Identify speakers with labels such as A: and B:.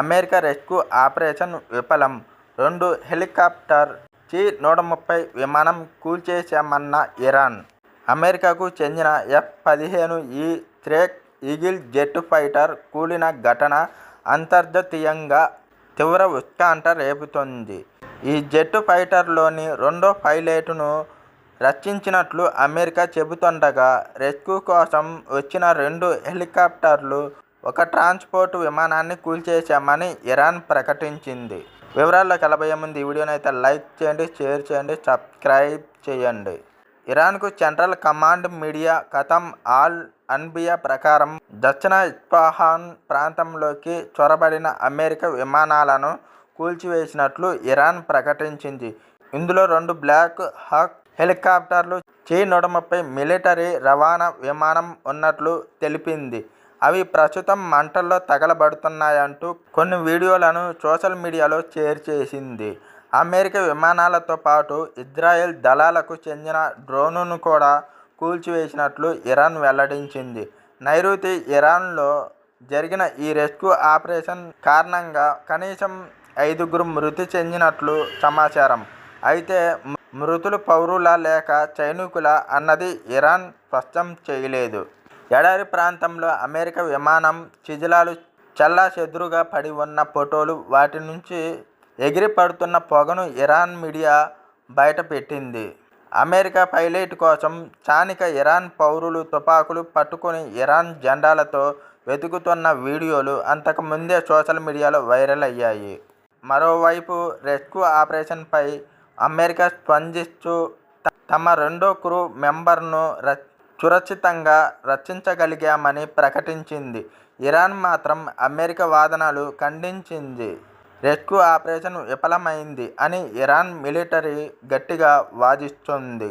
A: America rescue operation విఫలం, 2 helicopter సి-130 విమానం కూల్చేశామన్న Iran. అమెరికాకు చెందిన F-15 strike eagle jet fighter కూలిన ఘటన అంతర్జాతీయంగా తీవ్ర ఉత్కంఠ రేపుతోంది. ఈ జెట్ ఫైటర్లోని రెండో పైలట్ను రక్షించినట్లు అమెరికా చెబుతుండగా, రెస్క్యూ కోసం వచ్చిన 2 హెలికాప్టర్లు, 1 ట్రాన్స్పోర్ట్ విమానాన్ని కూల్చేశామని ఇరాన్ ప్రకటించింది. వివరాల్లోకి వెళ్ళబోయే ముందు ఈ వీడియోని అయితే లైక్ చేయండి, షేర్ చేయండి, సబ్స్క్రైబ్ చేయండి. ఇరాన్కు సెంట్రల్ కమాండ్ మీడియా ఖతం అల్ అన్బియా ప్రకారం దక్షిణ ఇస్ఫహాన్ ప్రాంతంలోకి చొరబడిన అమెరికా విమానాలను కూల్చివేసినట్లు ఇరాన్ ప్రకటించింది. ఇందులో 2 బ్లాక్ హాక్ హెలికాప్టర్లు, సి-130 మిలిటరీ రవాణా విమానం ఉన్నట్లు తెలిపింది. అవి ప్రస్తుతం మంటల్లో తగలబడుతున్నాయంటూ కొన్ని వీడియోలను సోషల్ మీడియాలో షేర్ చేసింది. అమెరికా విమానాలతో పాటు ఇజ్రాయెల్ దళాలకు చెందిన డ్రోన్ను కూడా కూల్చివేసినట్లు ఇరాన్ వెల్లడించింది. నైరుతి ఇరాన్లో జరిగిన ఈ రెస్క్యూ ఆపరేషన్ కారణంగా కనీసం 5గురు మృతి చెందినట్లు సమాచారం. అయితే మృతులు పౌరులా లేక సైనికులా అన్నది ఇరాన్ స్పష్టం చేయలేదు. ఎడారి ప్రాంతంలో అమెరికా విమానం శిథిలాలు చెల్లాచెదురుగా పడి ఉన్న ఫోటోలు, వాటి నుంచి ఎగిరి పడుతున్న పొగను ఇరాన్ మీడియా బయటపెట్టింది. అమెరికా పైలట్ కోసం స్థానిక ఇరాన్ పౌరులు తుపాకులు పట్టుకుని ఇరాన్ జెండాలతో వెతుకుతున్న వీడియోలు అంతకు ముందే సోషల్ మీడియాలో వైరల్ అయ్యాయి. మరోవైపు రెస్క్యూ ఆపరేషన్పై అమెరికా స్పందిస్తూ తమ 2వ క్రూ మెంబర్ను సురక్షితంగా రక్షించగలిగామని ప్రకటించింది. ఇరాన్ మాత్రం అమెరికా వాదనలు ఖండించింది. రెస్క్యూ ఆపరేషన్ విఫలమైంది అని ఇరాన్ మిలిటరీ గట్టిగా వాదిస్తోంది.